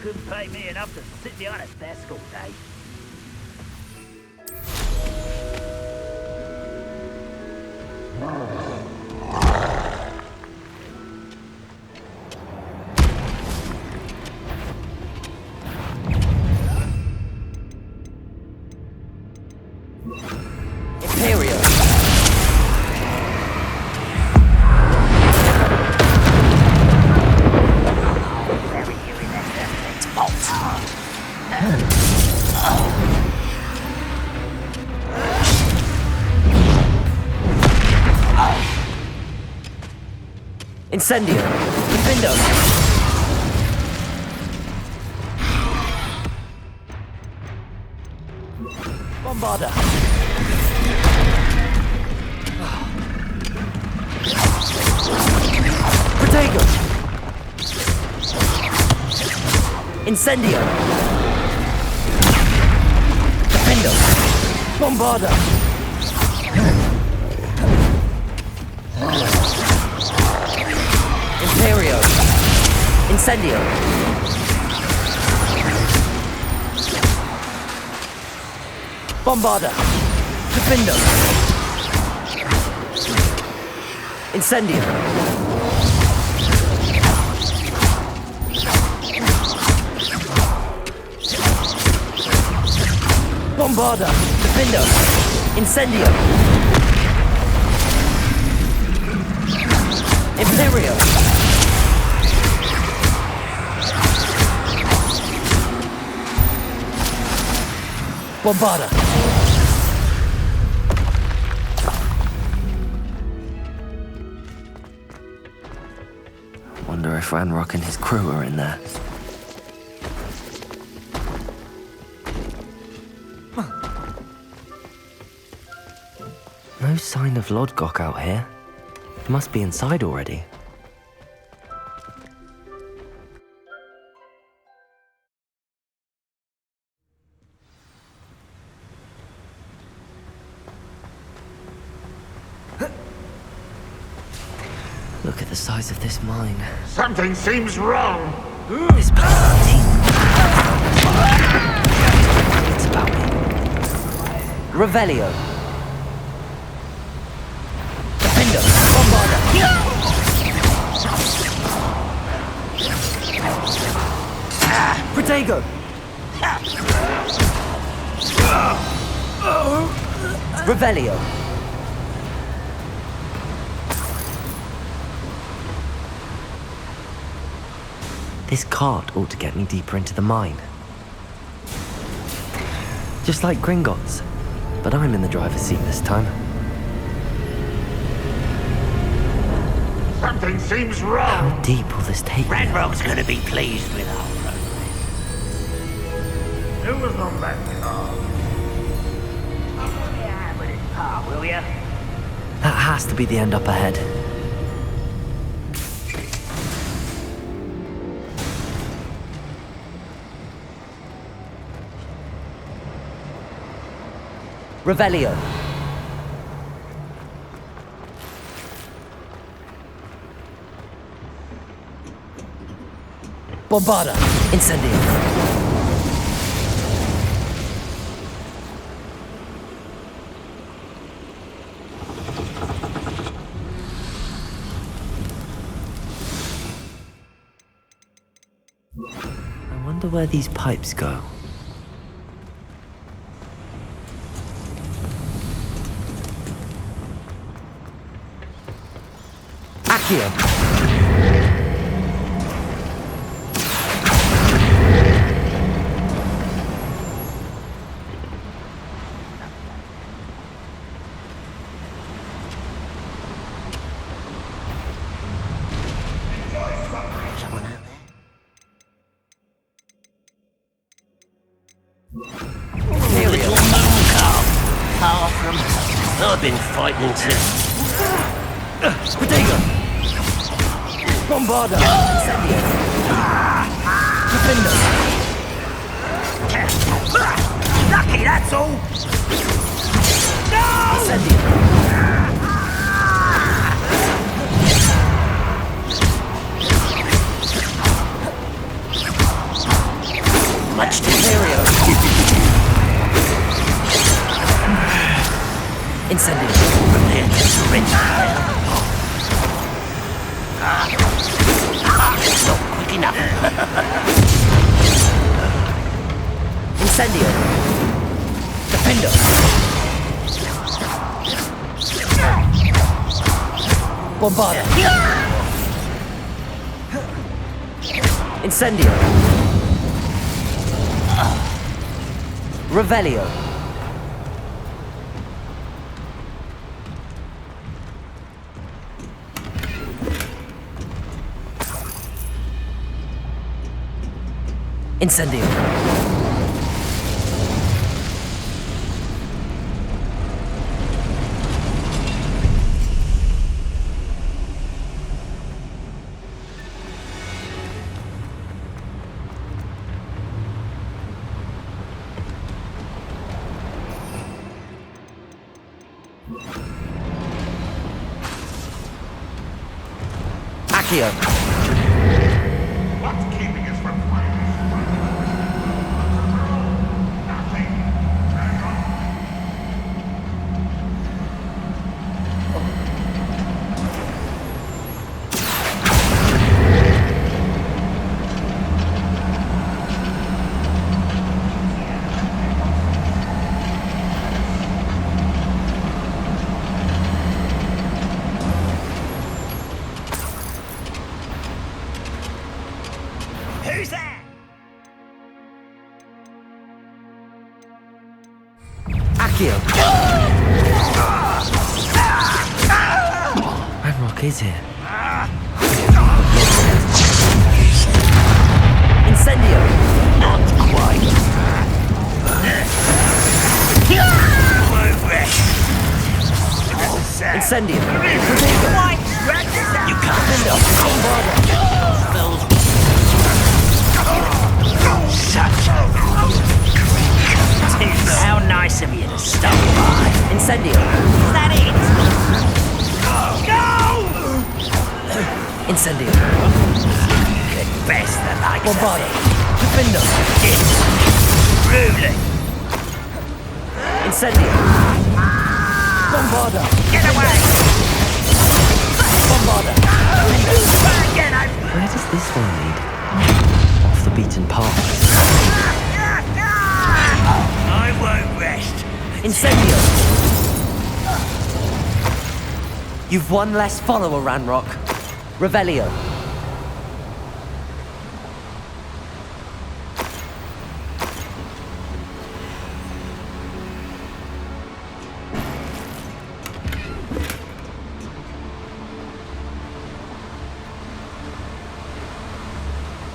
couldn't pay me enough to sit behind a desk all day. Incendio! Defendo! Bombarda! Protego! Incendio! Defendo! Bombarda! Imperio! Incendio! Bombarda! Defendo! Incendio! Bombarda! Defendo! Incendio! Imperio! Bombarda! Wonder if Ranrock and his crew are in there. No sign of Lodgok out here. He must be inside already. Look at the size of this mine. Something seems wrong. This place. It's about me. Revelio. Defendo. Bombarda. Protego. Revelio. This cart ought to get me deeper into the mine. Just like Gringotts, but I'm in the driver's seat this time. Something seems How wrong. deep will this take me? Ranrock's gonna be pleased with our progress. Who was on that car? Yeah, with his car, will ya? That has to be the end up ahead. Revelio. Bombarda. Incendio. I wonder where these pipes go. Accio. Someone out there? Little moon calf. Far from home. I've been fighting too. Protego. Bombarda. Incendio. Defendo. Lucky, that's all. No! Incendio. Incendio. Prepare to surrender. Not quick enough. Incendio. Defendo. Bombarda. Incendio. Revelio. Incendio. Accio. What's keeping us from playing? Nothing. Hang on. Who's there? Accio. Ranrock is here. Incendio. Not quite. Won't rest. Incendio. You can't stop. Spells. Such a how nice of you to stop by. Incendio. Is that it? No! Incendio. Good best the likes Bombarda. of Defendo. it. Ruling. Incendio. Bombarda. Get away! Bombarda. Get out! Where does this one lead? Off the beaten path. I won't rest. Incendio. You've one less follower, Ranrock. Revelio.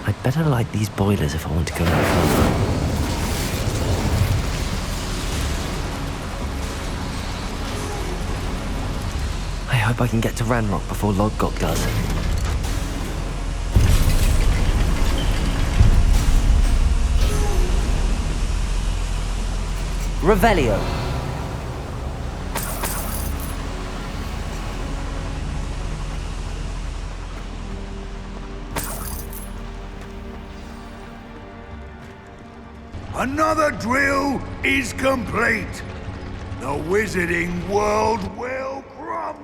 I'd better light these boilers if I want to go any further. I hope I can get to Ranrock before Lodgok does. Revelio. Another drill is complete. The wizarding world will crumble.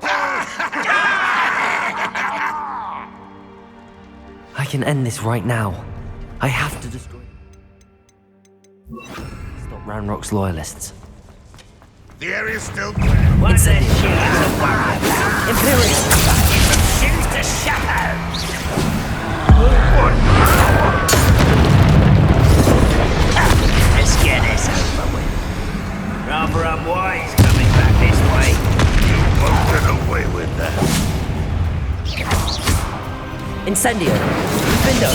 I can end this right now. I have to destroy... Stop Ranrock's loyalists. The area's still clear. What's that shoes to worry about? Imperial! From shoes to shadows. Let's get this over with. Rather unwise coming back this way. You won't get away with that. Incendio! Defendo!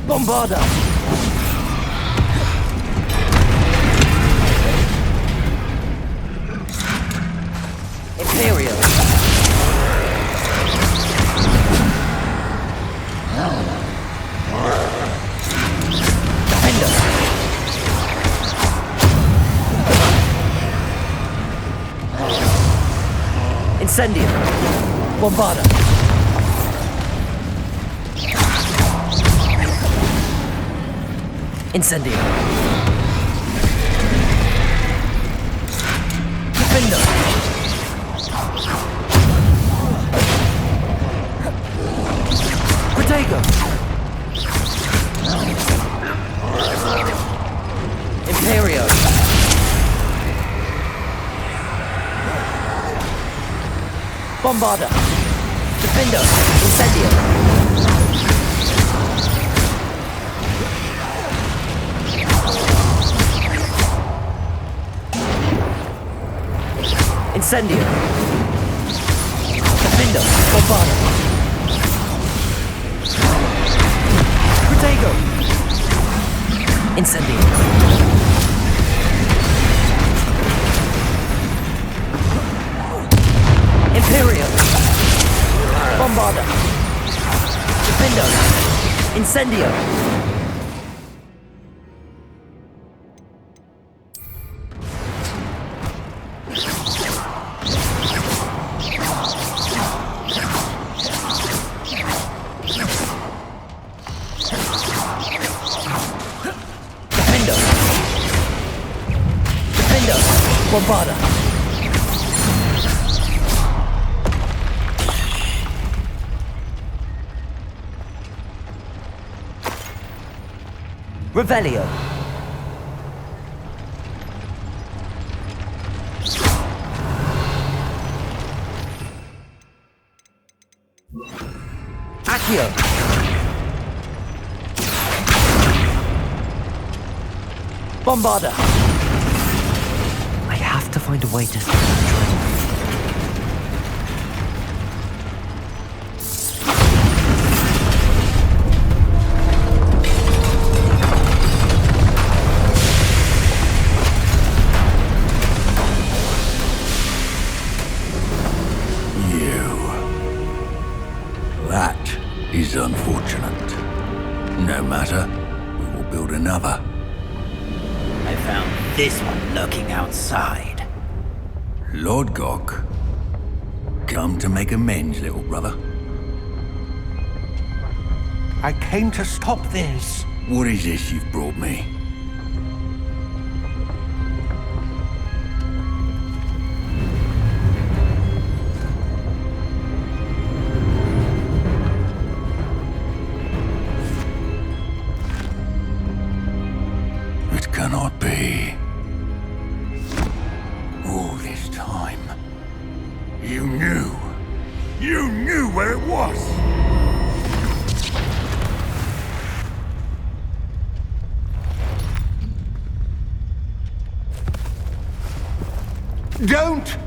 Bombarda! Imperial! Defendo! Incendio! Bombarda! Incendio. Defendo. Protego. Imperio. Bombarda. Defendo. Incendio. Incendio. Defendo. Bombarda. Protego. Incendio. Imperio. Bombarda. Defendo. Incendio. Defendo. Defendo. Bombarda. Revelio. Accio. Bombarda. I have to find a way to stop the train. That is unfortunate. No matter, we will build another. I found this one lurking outside. Lord Gok, come to make amends, little brother. I came to stop this. What is this you've brought me? It cannot be. All this time, you knew. You knew where it was! Don't!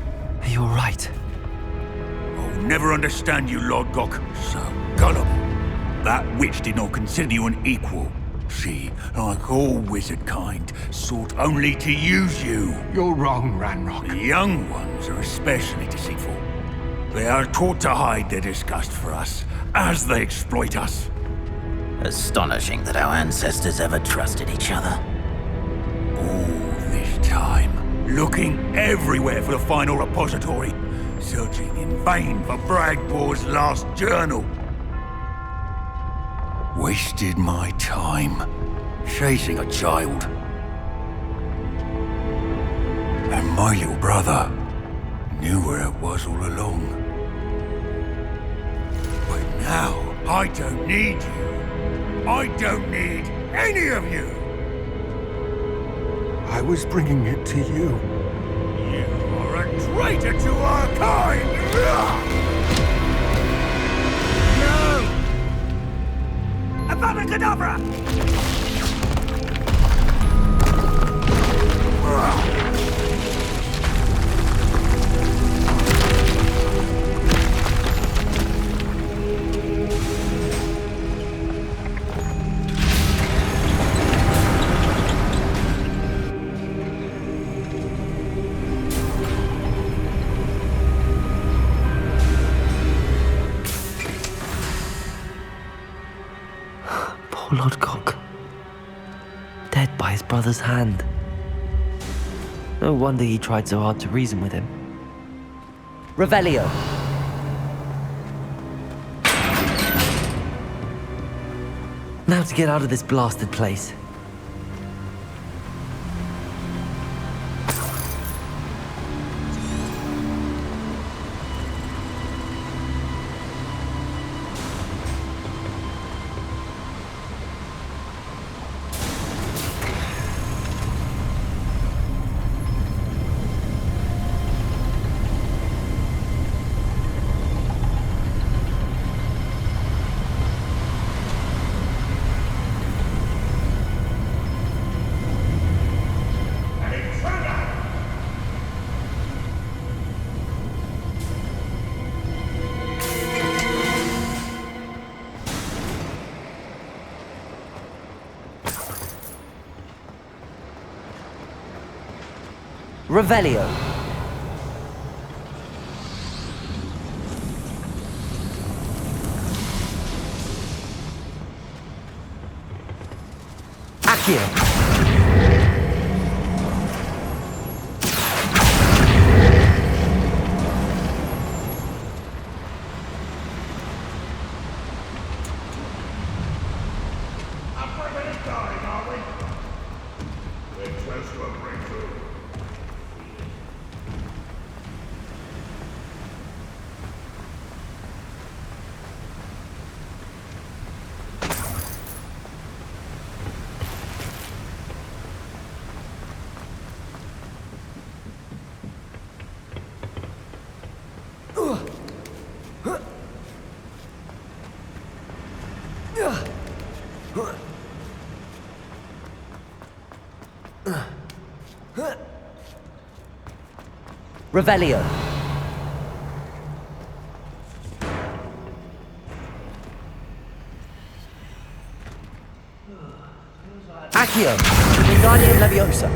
Are you alright? I'll never understand you, Lord Gok. So gullible. That witch did not consider you an equal. She, like all wizard kind, sought only to use you. You're wrong, Ranrock. The young ones are especially deceitful. They are taught to hide their disgust for us, as they exploit us. Astonishing that our ancestors ever trusted each other. All this time, looking everywhere for the final repository, searching in vain for Bragbor's last journal. Wasted my time chasing a child. And my little brother knew where it was all along. But now, I don't need you. I don't need any of you. I was bringing it to you. You are a traitor to our kind! No! Avada Kedavra! Poor Lord Gok. Dead by his brother's hand. No wonder he tried so hard to reason with him. Revelio. Now to get out of this blasted place. Revelio. Accio. Revelio. Accio. Wingardium Leviosa.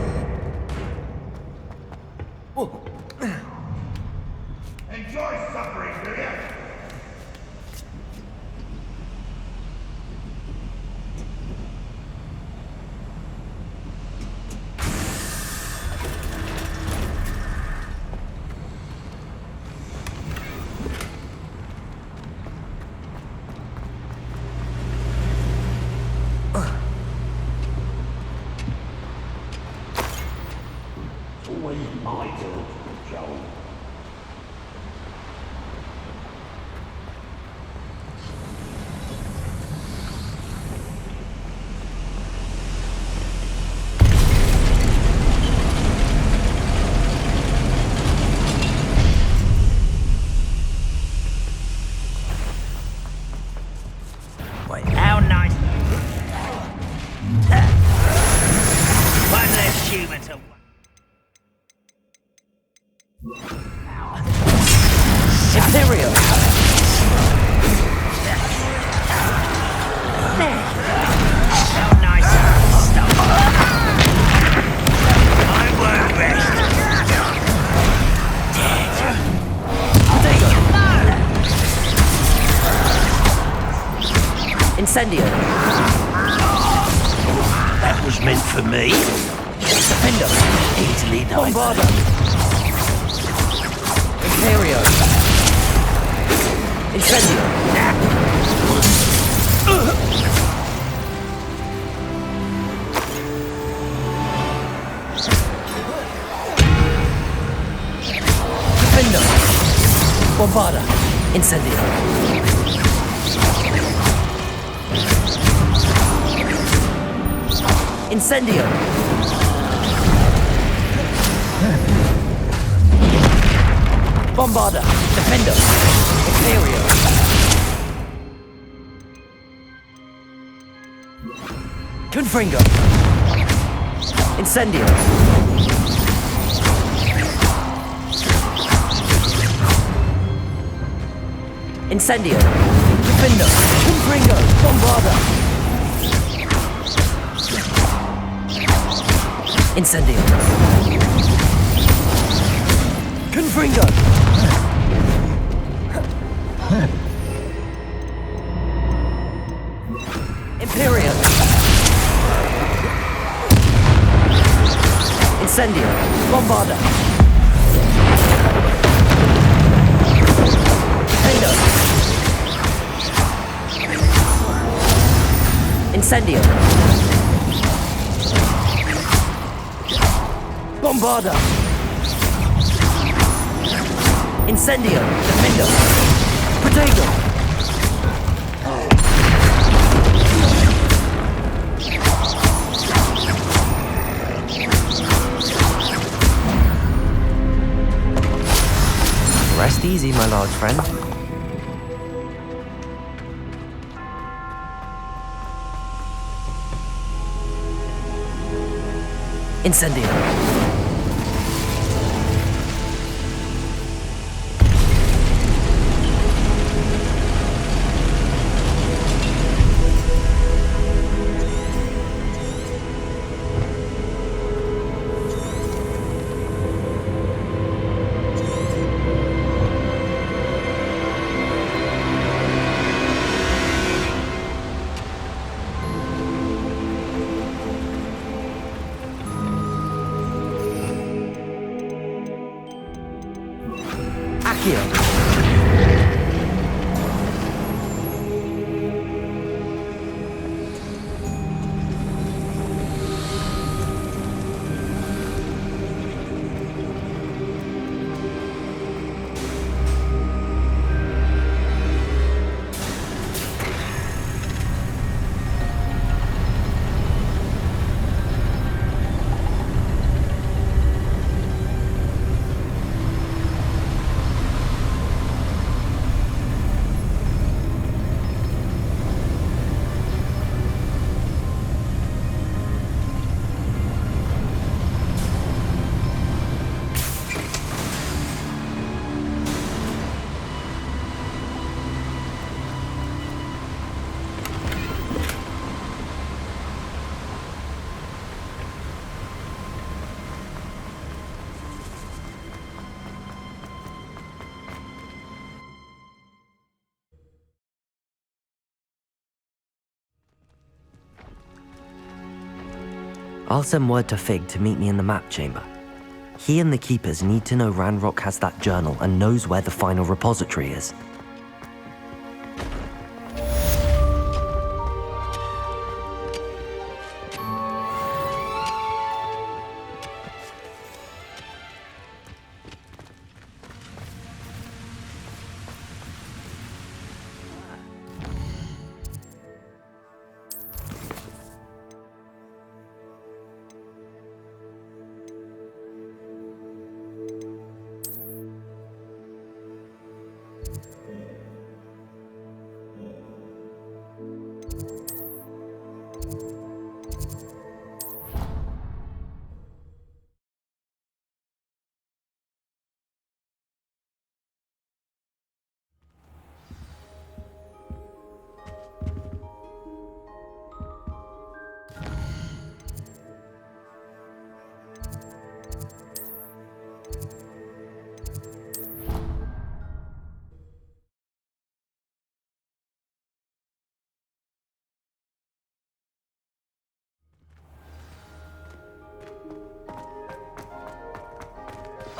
Enjoy suffering, do you? Always my turn, Joel. Wait, how nice. One less human to... Imperial. How nice stuff. I work best. Incendio. That was meant for me. Defender. Easily done. Bombarda. Imperio. Incendio. Defender. Bombarda. Incendio. Incendio. Bombarda. Defender. Imperio. Confringo. Incendio. Incendio. Defender. Confringo. Bombarda. Incendio. Confringo. Imperial. Incendio. Bombarda. Defender. Incendio. Bombarda. Incendio. Defender. Protego. Rest easy, my large friend. Incendio. keyart. I'll send word to Fig to meet me in the map chamber. He and the Keepers need to know Ranrock has that journal and knows where the final repository is.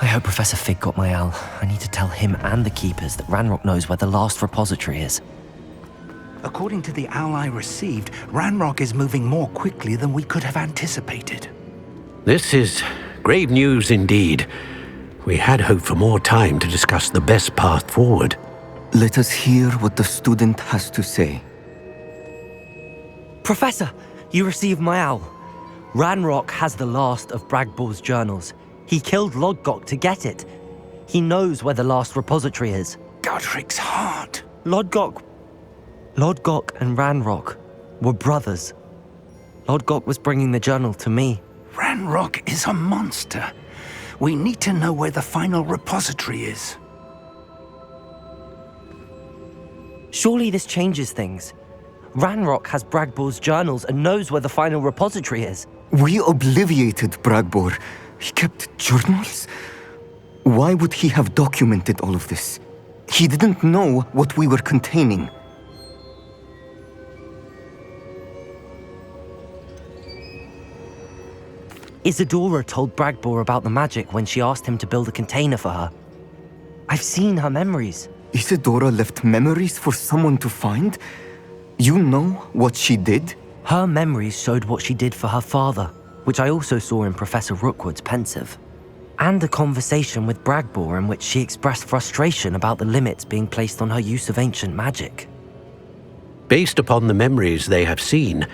I hope Professor Fig got my owl. I need to tell him and the Keepers that Ranrock knows where the last repository is. According to the owl I received, Ranrock is moving more quickly than we could have anticipated. This is grave news indeed. We had hoped for more time to discuss the best path forward. Let us hear what the student has to say. Professor, you received my owl. Ranrock has the last of Bragbor's journals. He killed Lodgok to get it. He knows where the last repository is. Godric's heart. Lodgok and Ranrock were brothers. Lodgok was bringing the journal to me. Ranrock is a monster. We need to know where the final repository is. Surely this changes things. Ranrock has Bragbor's journals and knows where the final repository is. We obliviated Bragbor. He kept journals? Why would he have documented all of this? He didn't know what we were containing. Isadora told Bragbor about the magic when she asked him to build a container for her. I've seen her memories. Isadora left memories for someone to find? You know what she did? Her memories showed what she did for her father, which I also saw in Professor Rookwood's pensive. And a conversation with Bragbor in which she expressed frustration about the limits being placed on her use of ancient magic. Based upon the memories they have seen,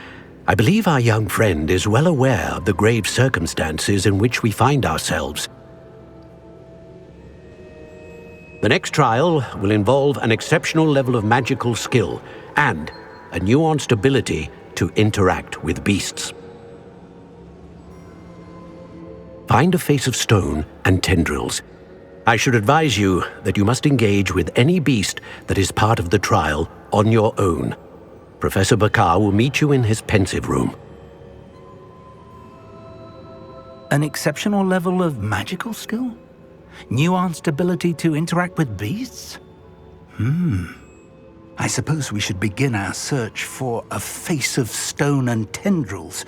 I believe our young friend is well aware of the grave circumstances in which we find ourselves. The next trial will involve an exceptional level of magical skill and a nuanced ability to interact with beasts. Find a face of stone and tendrils. I should advise you that you must engage with any beast that is part of the trial on your own. Professor Bakar will meet you in his pensive room. An exceptional level of magical skill? Nuanced ability to interact with beasts? I suppose we should begin our search for a face of stone and tendrils,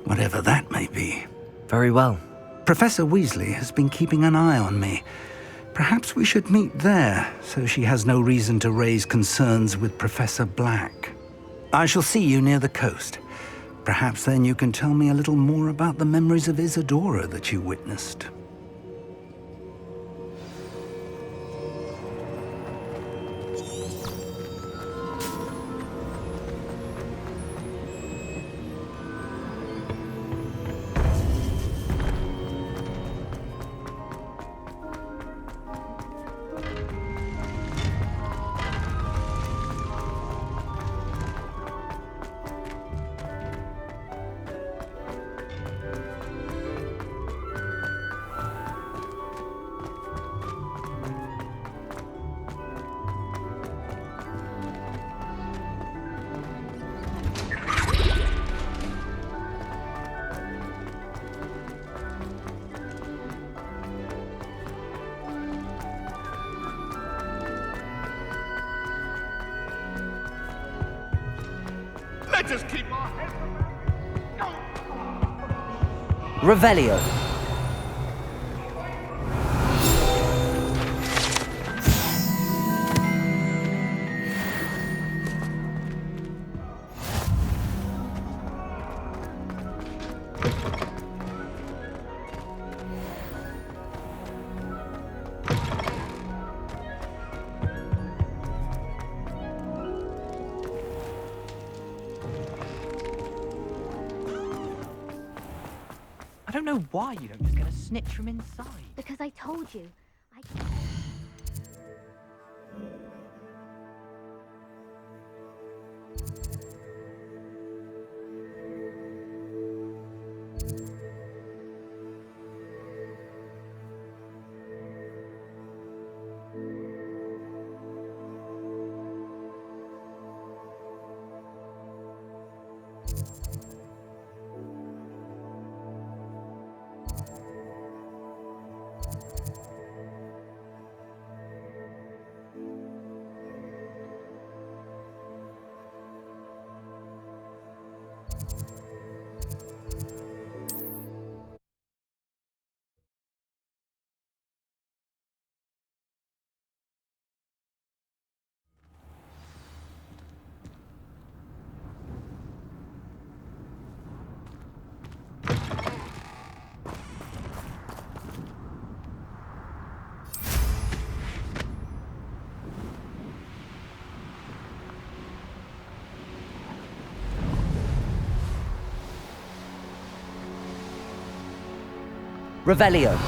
whatever that may be. Very well. Professor Weasley has been keeping an eye on me. Perhaps we should meet there, so she has no reason to raise concerns with Professor Black. I shall see you near the coast. Perhaps then you can tell me a little more about the memories of Isadora that you witnessed. Let us keep our heads. Revelio. I don't know why you don't just get a snitch from inside. Because I told you. Revelio.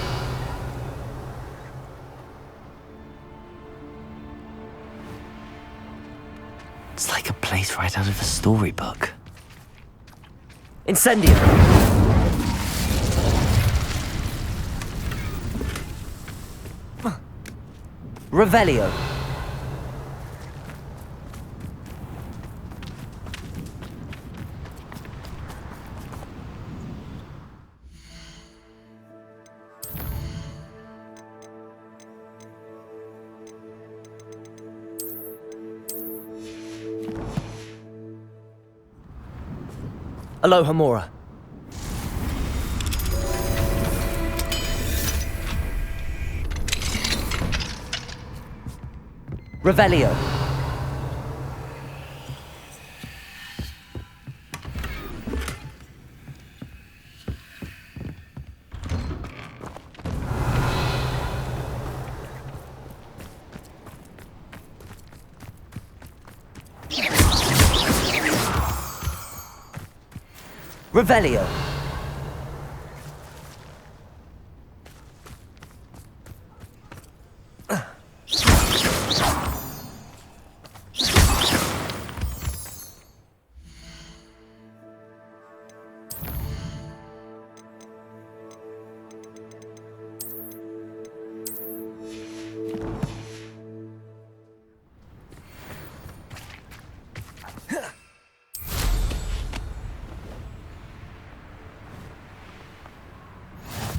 It's like a place right out of a storybook. Incendio! Revelio. Aloha Mora. Revelio. Revelio.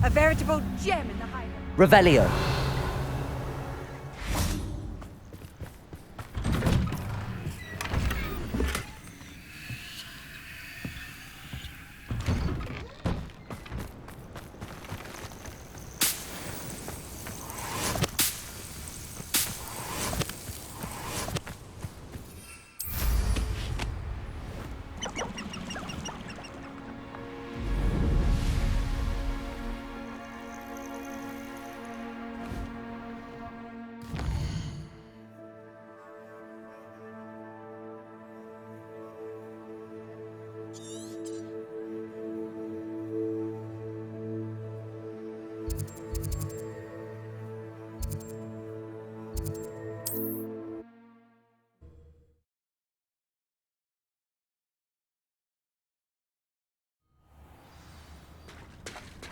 A veritable gem in the Highlands. Revelio.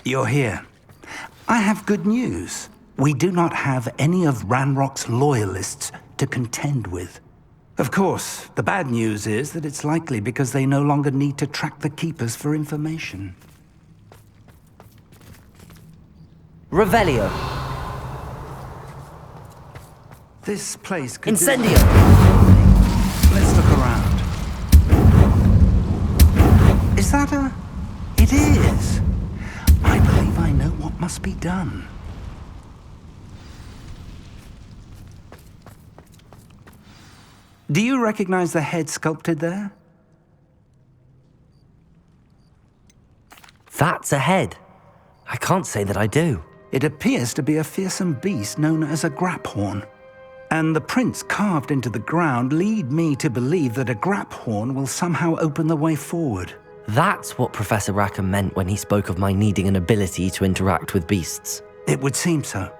You're here. I have good news. We do not have any of Ranrock's loyalists to contend with. Of course, the bad news is that it's likely because they no longer need to track the Keepers for information. Revelio. This place could Incendio. Let's look around. Is that a... It is. I believe I know what must be done. Do you recognize the head sculpted there? That's a head. I can't say that I do. It appears to be a fearsome beast known as a graphorn. And the prints carved into the ground lead me to believe that a graphorn will somehow open the way forward. That's what Professor Rackham meant when he spoke of my needing an ability to interact with beasts. It would seem so.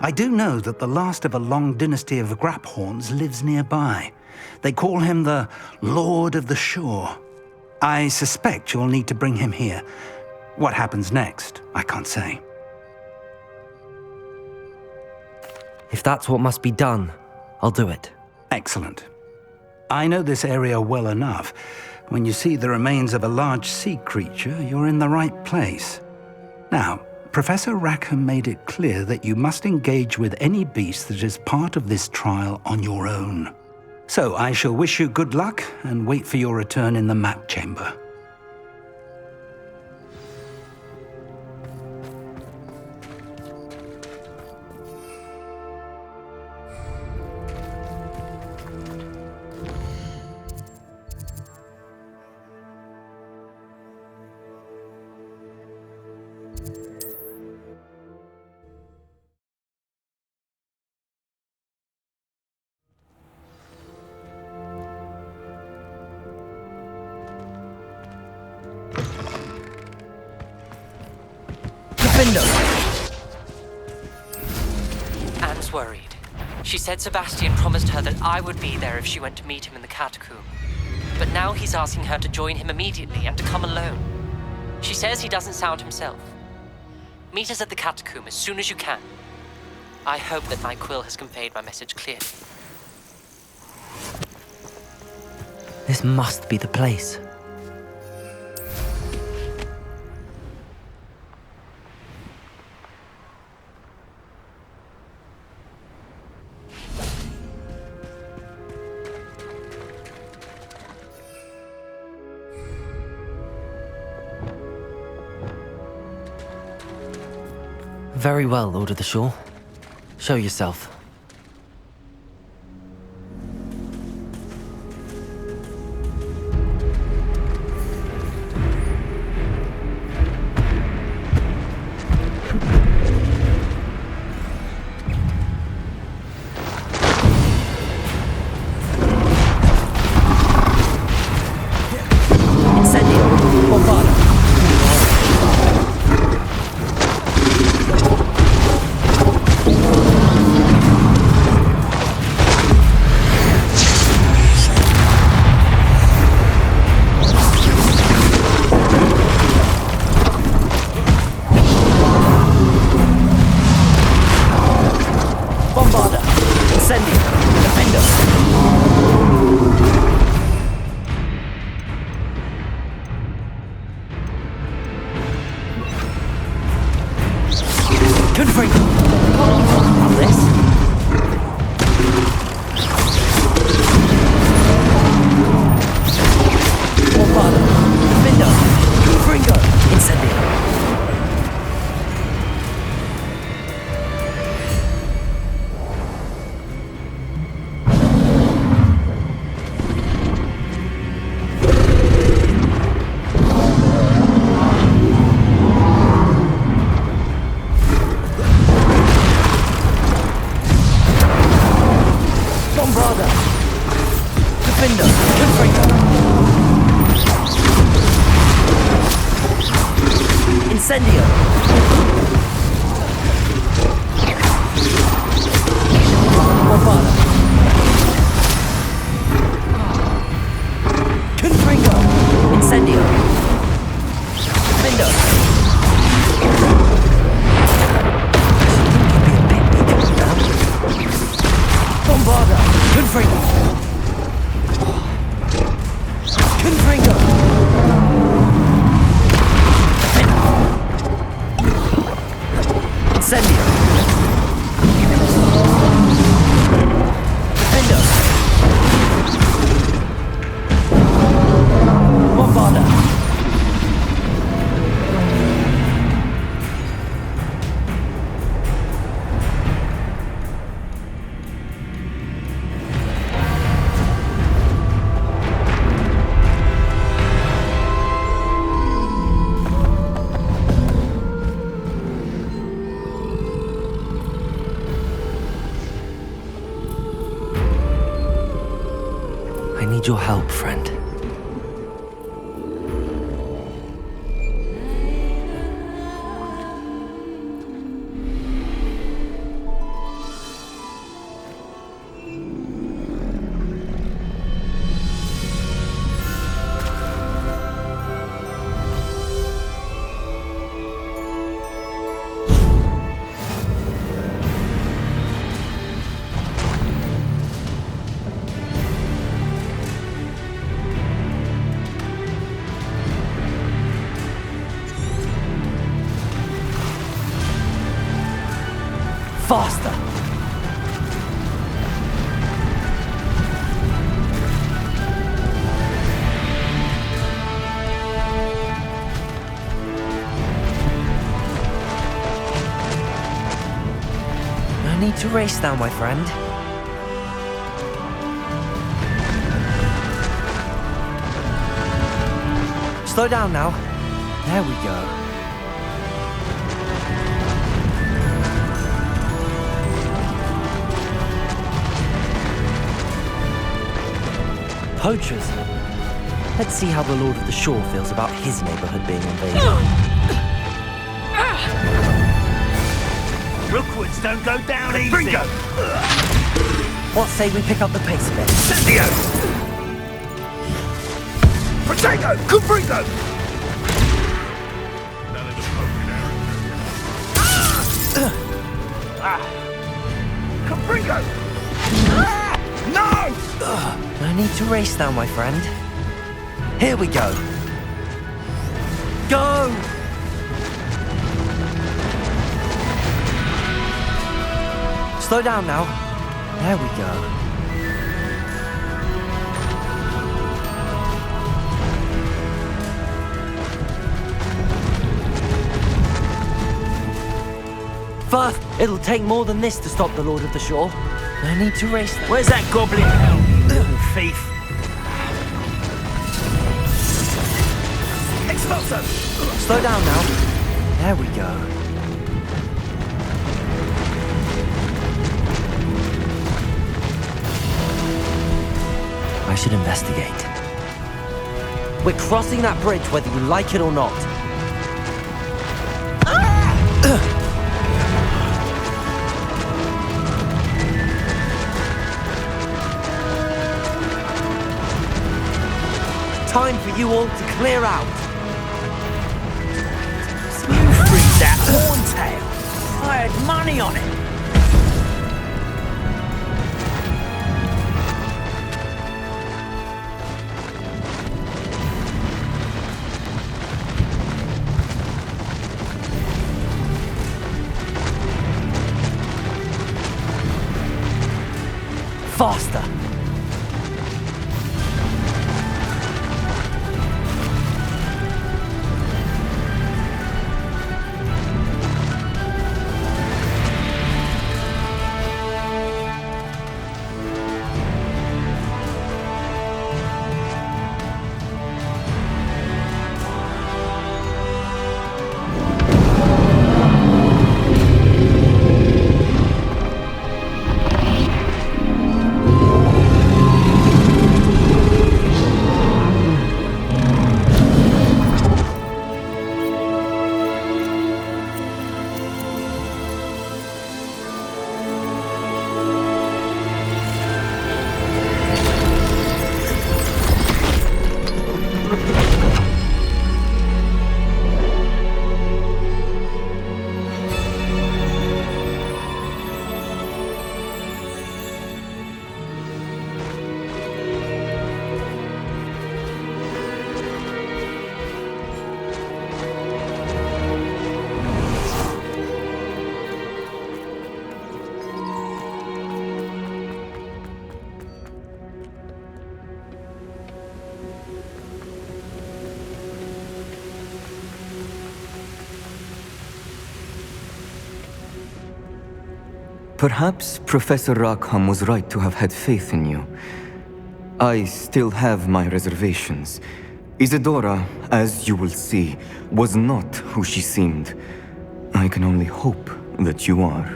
I do know that the last of a long dynasty of graphorns lives nearby. They call him the Lord of the Shore. I suspect you'll need to bring him here. What happens next, I can't say. If that's what must be done, I'll do it. Excellent. I know this area well enough. When you see the remains of a large sea creature, you're in the right place. Now, Professor Rackham made it clear that you must engage with any beast that is part of this trial on your own. So I shall wish you good luck and wait for your return in the map chamber. Anne's worried. She said Sebastian promised her that I would be there if she went to meet him in the catacomb. But now he's asking her to join him immediately and to come alone. She says he doesn't sound himself. Meet us at the catacomb as soon as you can. I hope that my quill has conveyed my message clearly. This must be the place. Very well, Lord of the Shore. Show yourself. I need your help, friend. Faster! No need to race now, my friend. Slow down now. There we go. Poachers. Let's see how the Lord of the Shore feels about his neighborhood being invaded. Rookwoods don't go down easy. Bingo! What say we pick up the pace a bit? Incendio! Potato! Caprico! Caprico! No! No need to race now, my friend. Here we go. Go! Slow down now. There we go. Firth, it'll take more than this to stop the Lord of the Shore. No need to race now. Where's that goblin? Little thief. Expulso! Slow down now. There we go. I should investigate. We're crossing that bridge whether you like it or not. Time for you all to clear out. You freed that horntail. I had money on it. Faster! Perhaps Professor Rackham was right to have had faith in you. I still have my reservations. Isadora, as you will see, was not who she seemed. I can only hope that you are.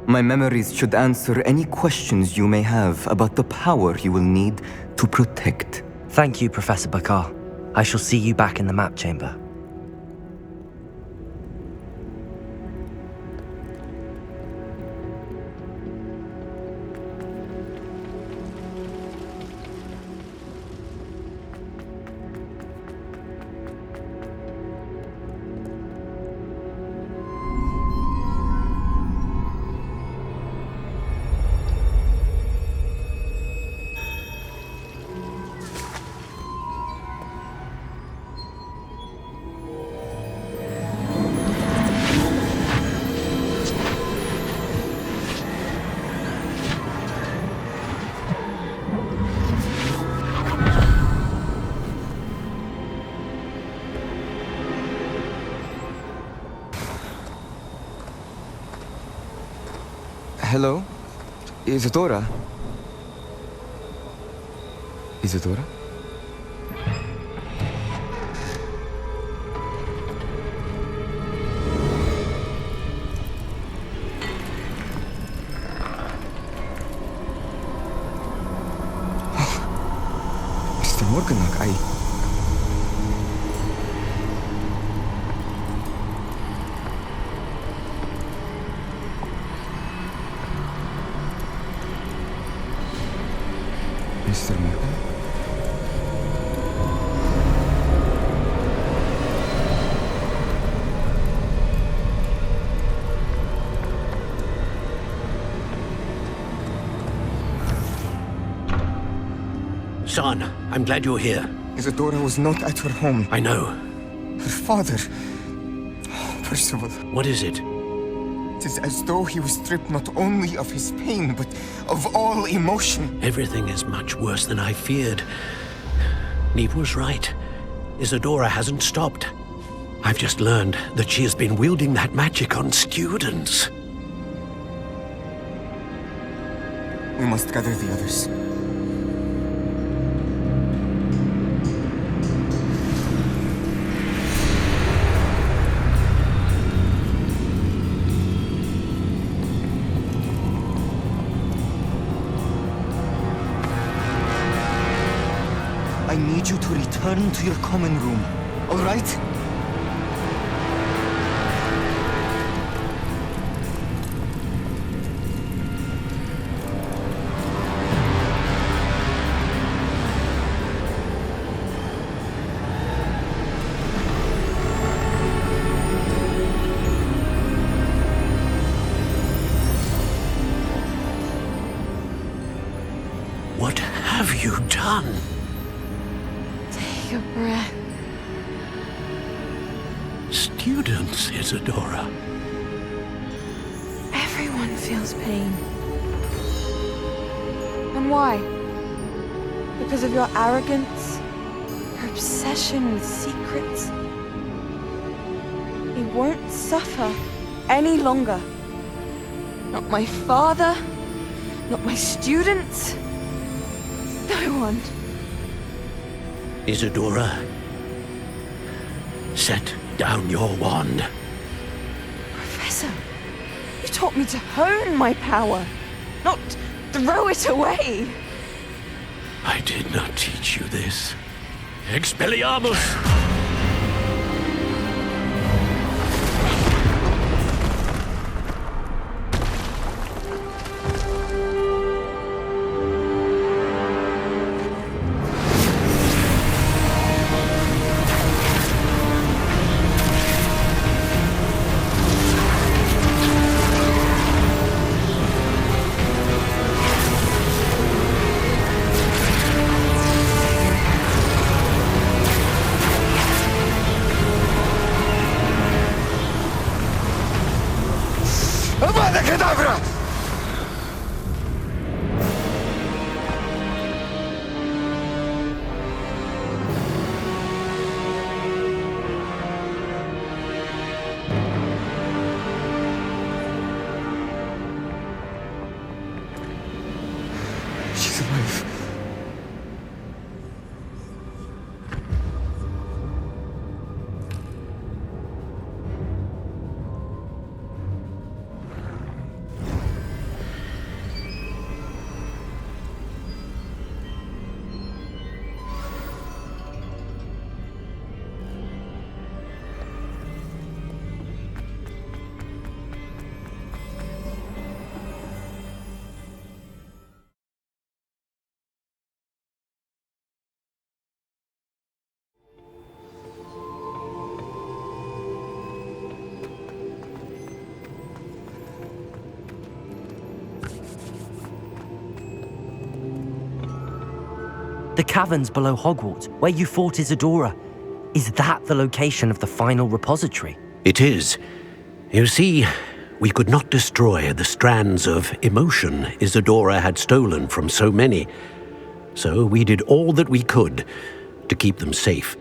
My memories should answer any questions you may have about the power you will need to protect. Thank you, Professor Bakar. I shall see you back in the map chamber. Hello? Isadora? Isadora? Mr. Morganach, Mr. Morgan? Son, I'm glad you're here. Isadora was not at her home. I know. Her father... Percival. What is it? It is as though he was stripped not only of his pain, but of all emotion. Everything is much worse than I feared. Neve was right. Isadora hasn't stopped. I've just learned that she has been wielding that magic on students. We must gather the others. I need you to return to your common room, all right? What have you done? Take a breath. Students, Isadora. Everyone feels pain. And why? Because of your arrogance? Your obsession with secrets? He won't suffer any longer. Not my father, not my students, no one. Isadora, set down your wand. Professor, you taught me to hone my power, not throw it away. I did not teach you this. Expelliarmus! The caverns below Hogwarts, where you fought Isadora. Is that the location of the final repository? It is. You see, we could not destroy the strands of emotion Isadora had stolen from so many. So we did all that we could to keep them safe.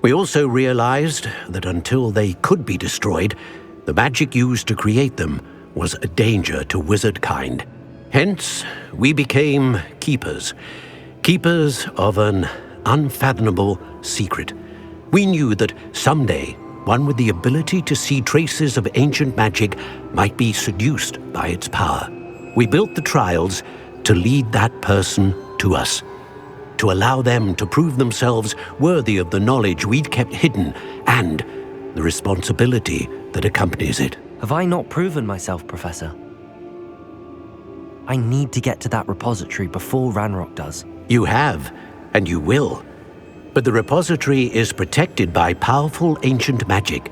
We also realized that until they could be destroyed, the magic used to create them was a danger to wizard kind. Hence, we became keepers. Keepers of an unfathomable secret. We knew that someday, one with the ability to see traces of ancient magic might be seduced by its power. We built the trials to lead that person to us, to allow them to prove themselves worthy of the knowledge we'd kept hidden and the responsibility that accompanies it. Have I not proven myself, Professor? I need to get to that repository before Ranrock does. You have, and you will. But the repository is protected by powerful ancient magic.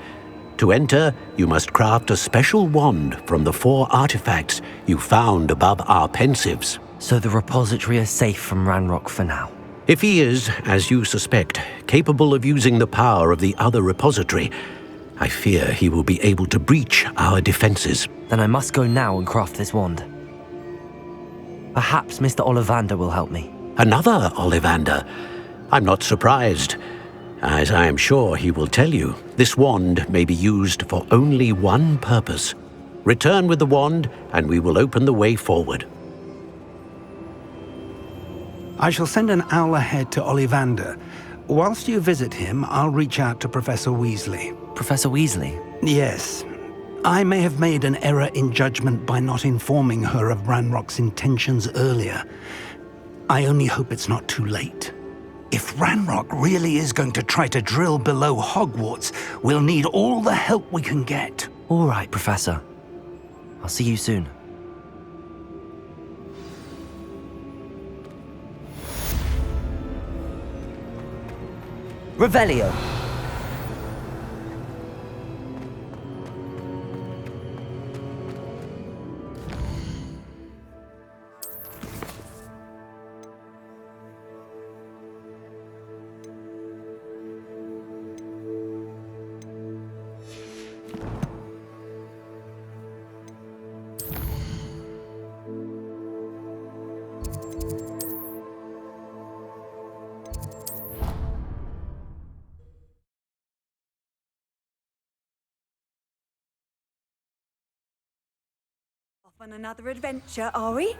To enter, you must craft a special wand from the 4 artifacts you found above our pensives. So the repository is safe from Ranrock for now. If he is, as you suspect, capable of using the power of the other repository, I fear he will be able to breach our defenses. Then I must go now and craft this wand. Perhaps Mr. Ollivander will help me. Another Ollivander? I'm not surprised. As I am sure he will tell you, this wand may be used for only one purpose. Return with the wand, and we will open the way forward. I shall send an owl ahead to Ollivander. Whilst you visit him, I'll reach out to Professor Weasley. Professor Weasley? Yes. I may have made an error in judgment by not informing her of Ranrock's intentions earlier. I only hope it's not too late. If Ranrock really is going to try to drill below Hogwarts, we'll need all the help we can get. All right, Professor. I'll see you soon. Revelio. On another adventure, are we?